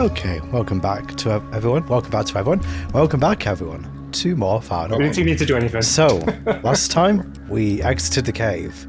Okay, welcome back to everyone. Welcome back, everyone, to more Far Away. We didn't need to do anything. So, last time we exited the cave.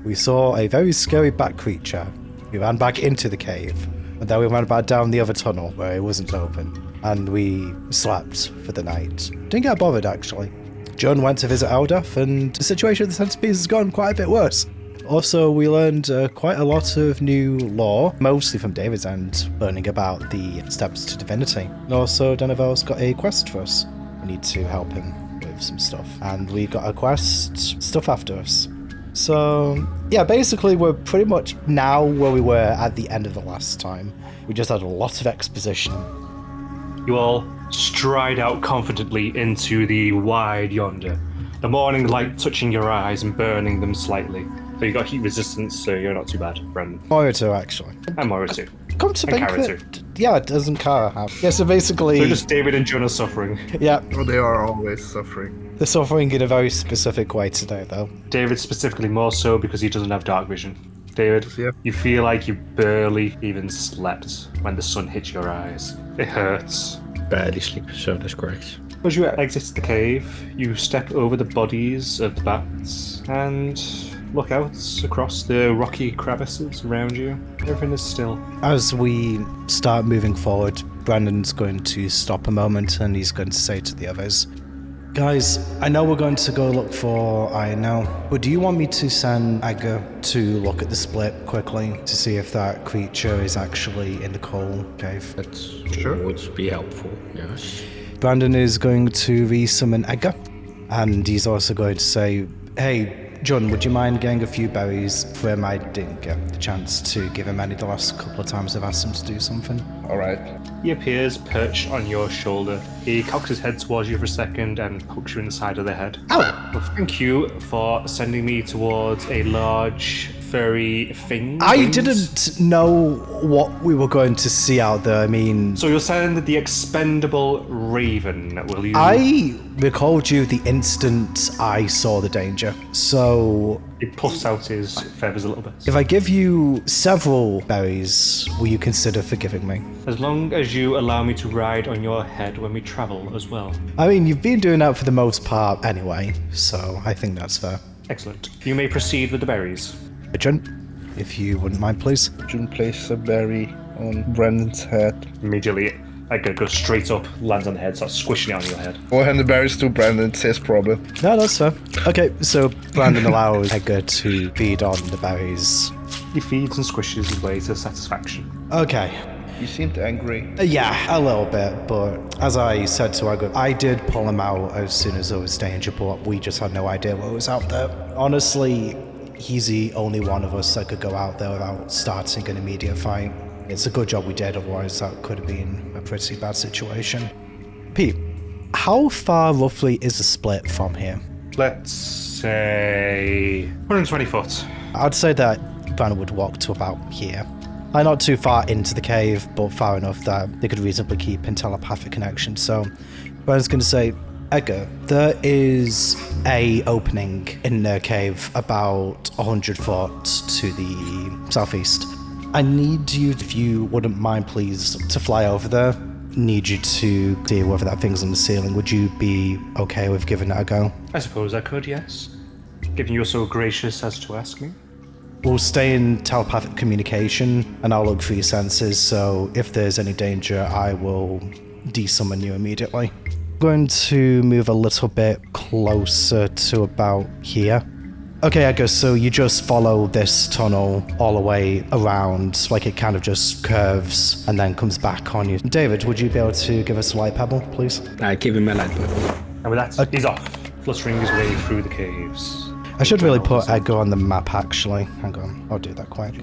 We saw a very scary bat creature. We ran back into the cave, and then we ran back down the other tunnel where it wasn't open. And we slept for the night. Didn't get bothered, actually. John went to visit Eldeth, and the situation of the centipedes has gone quite a bit worse. Also, we learned quite a lot of new lore, mostly from David's end, learning about the steps to divinity. And also, Denivel's got a quest for us. We need to help him with some stuff. And we got a quest, stuff after us. So, yeah, basically we're pretty much now where we were at the end of the last time. We just had a lot of exposition. You all stride out confidently into the wide yonder, the morning light touching your eyes and burning them slightly. So you got heat resistance, so you're not too bad, Brendan. Moira too, actually. And Moira too. Come to And think Kara of it, yeah, doesn't Kara have? Yeah, so basically... So just David and John are suffering. Yeah. Oh, they are always suffering. They're suffering in a very specific way today, though. David specifically more so because he doesn't have dark vision. David, Yeah. you feel like you barely even slept when the sun hit your eyes. It hurts. Barely sleep, so that's great. As you exit the cave, you step over the bodies of the bats and look out across the rocky crevices around you. Everything is still. As we start moving forward, Brandon's going to stop a moment and he's going to say to the others, guys, I know we're going to go look for Ino, but do you want me to send Edgar to look at the split quickly to see if that creature is actually in the coal cave? That Sure. would be helpful, yes. Brandon is going to re-summon Edgar, and he's also going to say, hey, John, would you mind getting a few berries for him? I didn't get the chance to give him any the last couple of times I've asked him to do something. Alright. He appears perched on your shoulder. He cocks his head towards you for a second and pokes you in the side of the head. Ow! Well, thank you for sending me towards a large, furry thing. I wings. didn't know what we were going to see out there. I mean, So you'll send the expendable raven, will you? I recalled you the instant I saw the danger. So He puffs out his feathers a little bit. if I give you several berries, will you consider forgiving me? As long as you allow me to ride on your head when we travel as well. I mean, you've been doing that for the most part anyway, so I think that's fair. Excellent. You may proceed with the berries. John, if you wouldn't mind, please. June place a berry on Brandon's head. Immediately, Edgar goes straight up, lands on the head, starts squishing it on your head. We'll hand the berries to Brandon, it's his problem. No, that's fair. Okay, so Brandon allows Edgar to feed on the berries. He feeds and squishes his way to satisfaction. Okay. You seemed angry. Yeah, a little bit, but as I said to Edgar, I did pull him out as soon as there was danger, but we just had no idea what was out there. Honestly, he's the only one of us that could go out there without starting an immediate fight. It's a good job we did, otherwise that could have been a pretty bad situation. Pete, how far roughly is the split from here? Let's say 120 foot. I'd say that Brandon would walk to about here. Like, not too far into the cave, but far enough that they could reasonably keep in telepathic connection. So Brandon's going to say, Edgar, there is a opening in the cave about 100 foot to the southeast. I need you, if you wouldn't mind, please, to fly over there. Need you to see whether that thing's on the ceiling. Would you be okay with giving it a go? I suppose I could, yes. Given you're so gracious as to ask me. We'll stay in telepathic communication, and I'll look for your senses, so if there's any danger, I will desummon you immediately. Going to move a little bit closer to about here. Okay, Edgar, so you just follow this tunnel all the way around, like it kind of just curves and then comes back on you. David, would you be able to give us a light pebble, please? I give him a light pebble. And with that, he's off, fluttering his way through the caves. I should really put Edgar on the map, actually. Hang on, I'll do that quick.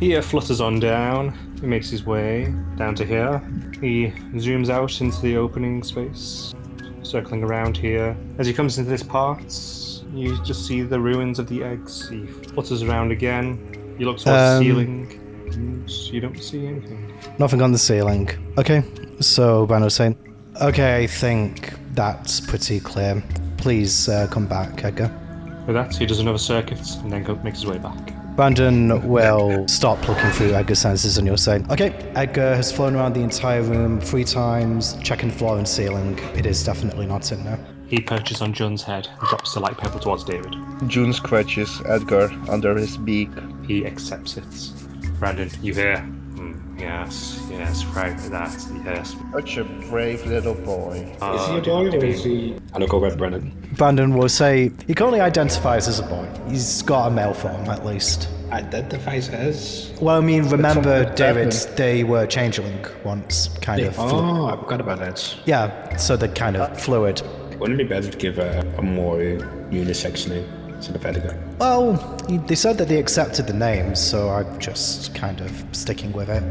He flutters on down, he makes his way down to here. He zooms out into the opening space, circling around here. As he comes into this part, you just see the ruins of the eggs. He flutters around again. You look towards the ceiling, and you don't see anything. Nothing on the ceiling. Okay, so Brandon was saying, okay, I think that's pretty clear. Please come back, Edgar. With that, he does another circuit and then makes his way back. Brandon will stop looking through Edgar's senses and you'll say, okay, Edgar has flown around the entire room 3 times, checking floor and ceiling. It is definitely not in there. He perches on Jun's head and drops the light pebble towards David. June scratches Edgar under his beak. He accepts it. Brandon, you hear? Yes, right, that's yes. Such a brave little boy. Is he a boy or is he... I look over at Brennan. Brandon will say, he currently identifies as a boy. He's got a male form, at least. Identifies as... Well, I mean, remember, something David, happened. they were changeling once, kind of. Oh, I forgot about that. Yeah, so they're kind of fluid. Wouldn't it be better to give a more unisex name instead of Edgar? Well, they said that they accepted the names, so I'm just kind of sticking with it.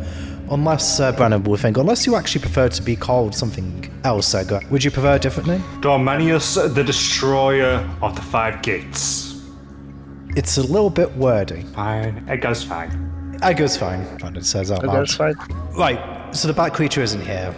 Unless, Brandon will think, unless you actually prefer to be called something else, Edgar, would you prefer a different name? Dormanius, the destroyer of the 5 gates. It's a little bit wordy. Fine, Edgar's fine. Edgar's fine, Brandon says out loud. Edgar's fine. Right, so the bat creature isn't here.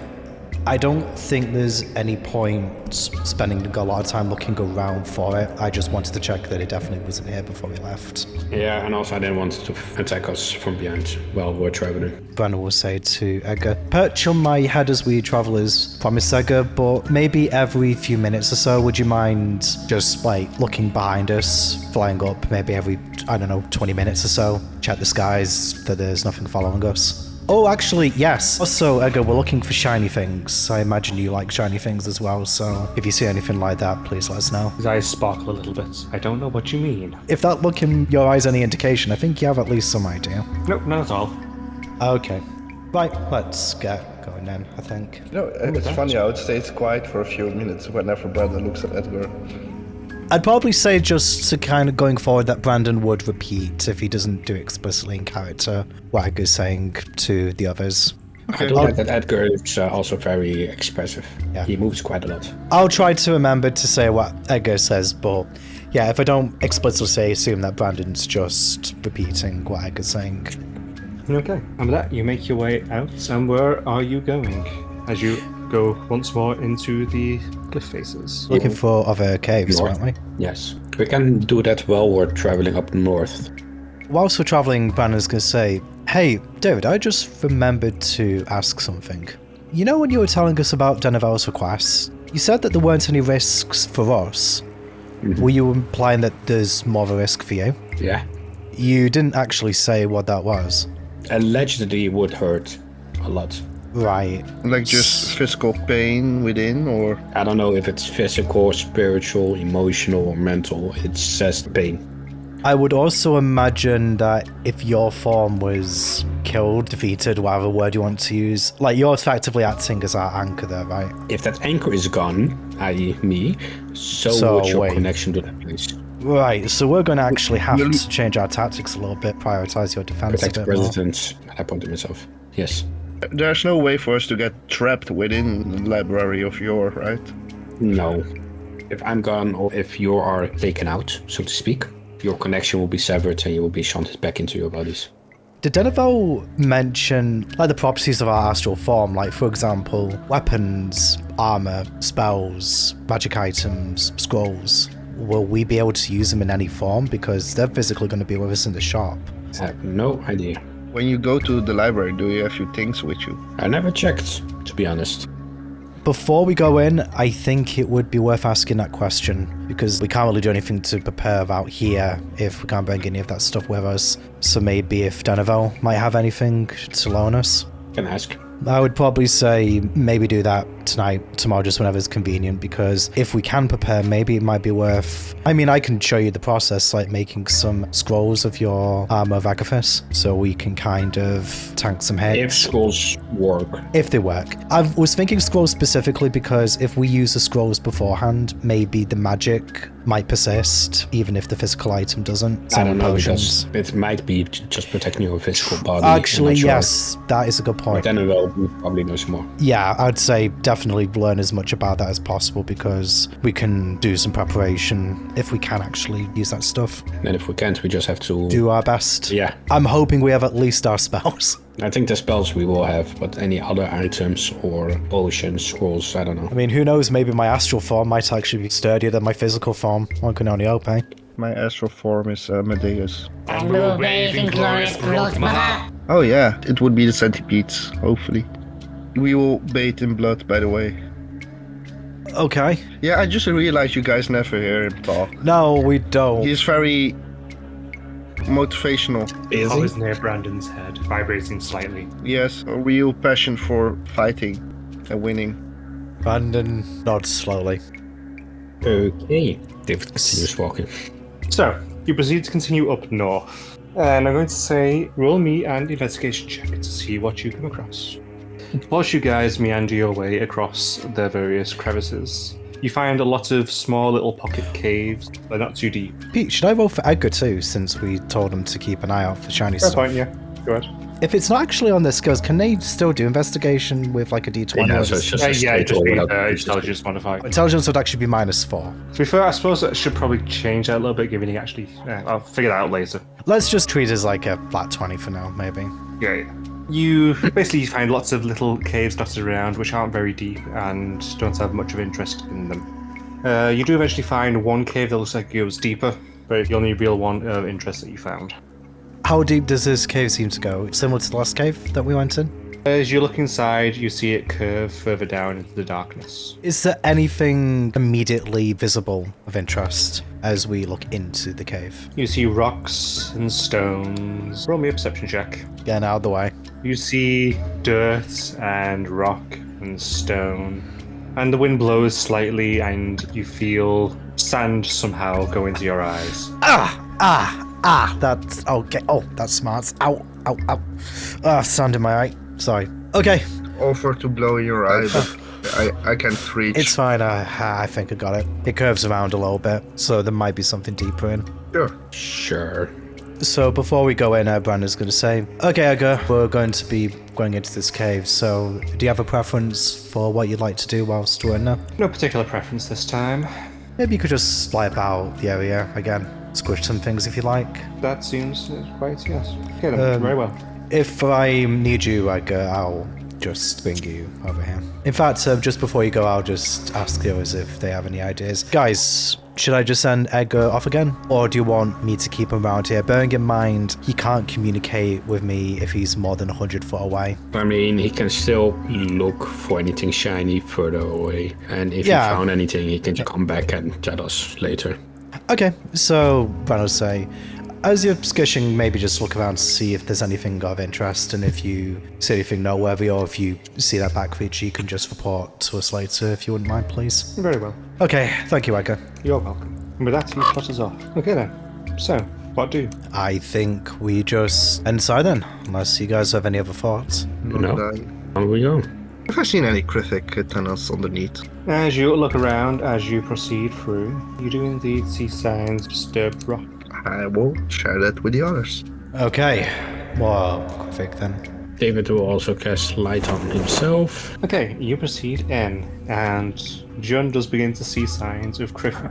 I don't think there's any point spending a lot of time looking around for it. I just wanted to check that it definitely wasn't here before we left. Yeah, and also I didn't want it to attack us from behind while we're traveling. Brandon will say to Edgar, perch on my head as we travel as promised, Edgar, but maybe every few minutes or so, would you mind just like looking behind us, flying up maybe every, 20 minutes or so, check the skies that there's nothing following us. Oh, actually, yes. Also, Edgar, we're looking for shiny things. I imagine you like shiny things as well, so if you see anything like that, please let us know. His eyes sparkle a little bit. I don't know what you mean. If that look in your eyes any indication, I think you have at least some idea. Nope, not at all. Okay. Right, let's get going then, I think. It's funny how it stays quiet for a few minutes whenever Brandon looks at Edgar. I'd probably say just to kind of going forward that Brandon would repeat if he doesn't do it explicitly in character what Edgar's saying to the others. I do like that Edgar is also very expressive. Yeah. He moves quite a lot. I'll try to remember to say what Edgar says, but yeah, if I don't explicitly say, assume that Brandon's just repeating what Edgar's saying. Okay, and with that, you make your way out, and where are you going? As you go once more into the cliff faces. Looking for other caves, North. aren't we? Yes. We can do that while we're traveling up north. Whilst we're traveling, Brandon's going to say, hey, David, I just remembered to ask something. You know when you were telling us about Denivel's request, you said that there weren't any risks for us. Mm-hmm. Were you implying that there's more of a risk for you? Yeah. You didn't actually say what that was. Allegedly it would hurt a lot. Right. Like just physical pain within, or I don't know if it's physical, spiritual, emotional, or mental. It says pain. I would also imagine that if your form was killed, defeated, whatever word you want to use, like you're effectively acting as our anchor there, right? If that anchor is gone, i.e. me, so would your connection to that place. Right, so we're going to actually have to change our tactics a little bit, prioritize your defense Protect a the bit more. president. I pointed myself. Yes. there's no way for us to get trapped within the library of Yor, right? No. If I'm gone or if you are taken out, so to speak, your connection will be severed and you will be shunted back into your bodies. Did Denivel mention like the properties of our astral form, like for example, weapons, armor, spells, magic items, scrolls? Will we be able to use them in any form? Because they're physically going to be with us in the shop. I have no idea. When you go to the library, do you have your things with you? I never checked, to be honest. Before we go in, I think it would be worth asking that question, because we can't really do anything to prepare out here if we can't bring any of that stuff with us. So maybe if Denivel might have anything to loan us. Can ask. I would probably say maybe do that tonight, tomorrow, just whenever it's convenient, because if we can prepare, maybe it might be worth... I mean, I can show you the process, like making some scrolls of your armor of Agathis, so we can kind of tank some hits. If scrolls work. If they work. I was thinking scrolls specifically because if we use the scrolls beforehand, maybe the magic might persist, even if the physical item doesn't. I don't know, Potions. because it might be just protecting your physical body. Actually, I'm not sure. yes, that is a good point. But then we'll probably know some more. Yeah, I'd say definitely learn as much about that as possible, because we can do some preparation if we can actually use that stuff. And if we can't, we just have to... Do our best. Yeah. I'm hoping we have at least our spells. I think the spells we will have, but any other items or potions, scrolls, I don't know. I mean, who knows, maybe my astral form might actually be sturdier than my physical form. One can only hope, eh? My astral form is Medeus. And we'll bathe in glorious blood, mother. Oh yeah, it would be the centipedes, hopefully. We will bathe in blood, by the way. Okay. Yeah, I just realized you guys never hear him talk. No, we don't. He's very motivational. Is Hovers he? near Brandon's head, vibrating slightly. Yes, a real passion for fighting and winning. Brandon nods slowly. Okay. David continues walking. So, you proceed to continue up north. And I'm going to say, roll me an investigation check to see what you come across. Whilst you guys meander your way across the various crevices, you find a lot of small little pocket caves. They're not too deep. Pete, should I roll for Edgar too, since we told him to keep an eye out for shiny Fair stuff? point, yeah. Go ahead. If it's not actually on their skills, can they still do investigation with like a D20? Yeah, or so it's just- just a Yeah, straight just roll be without- intelligence modifier. Intelligence would actually be -4. To be fair, I suppose that should probably change that a little bit, given you actually... I'll figure that out later. Let's just treat it as like a flat 20 for now, maybe. Yeah. You basically find lots of little caves dotted around, which aren't very deep and don't have much of interest in them. You do eventually find one cave that looks like it goes deeper, but it's the only real one of interest that you found. How deep does this cave seem to go? Similar to the last cave that we went in? As you look inside, you see it curve further down into the darkness. Is there anything immediately visible of interest as we look into the cave? You see rocks and stones. Roll me a perception check. Getting out of the way. You see dirt and rock and stone. And the wind blows slightly and you feel sand somehow go into your eyes. That's okay. Oh, that's smart. Ow, ow, ow. Sand in my eye. Sorry. Okay, Offer to blow in your eye, but I can't reach. it's fine. I think I got it. It curves around a little bit, so there might be something deeper in. Sure. Sure. So before we go in, Brandon's going to say, okay, Edgar, we're going to be going into this cave, so do you have a preference for what you'd like to do whilst we're in there? No particular preference this time. Maybe you could just fly about the area again, squish some things if you like. That seems right, yes. Okay then, very well. If I need you, Edgar, I'll just bring you over here. In fact, just before you go, I'll just ask the others if they have any ideas. Guys, should I just send Edgar off again? Or do you want me to keep him around here? Bearing in mind, he can't communicate with me if he's more than 100 foot away. I mean, he can still look for anything shiny further away. And if Yeah. he found anything, he can just come back and tell us later. Okay, so Brandon will say, as you're skishing, maybe just look around to see if there's anything of interest, and if you see anything noteworthy, or if you see that back creature, you can just report to us later if you wouldn't mind, please. Very well. Okay, thank you, Edgar. You're welcome. And with that, you shut us off. Okay then. So, what do? I think we just end inside then, unless you guys have any other thoughts. No. On we go. Have I seen any cryptic tunnels underneath? As you look around, as you proceed through, you do indeed see signs of disturbed rock. I will share that with the others. Okay, well, quick then. David will also cast light on himself. Okay, you proceed in, and John does begin to see signs of Criffin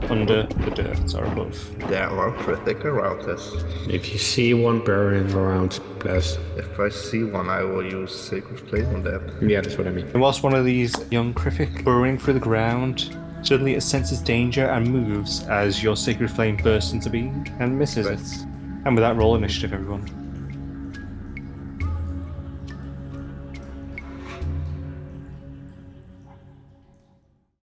under the dirt or above. There are cryptic around us. If you see one burrowing around, bless. If I see one, I will use Sacred Flame on them. Yeah, that's what I mean. And whilst one of these young Criffin burrowing through the ground, suddenly it senses danger and moves as your Sacred Flame bursts into being and misses it. And with that, roll initiative, everyone.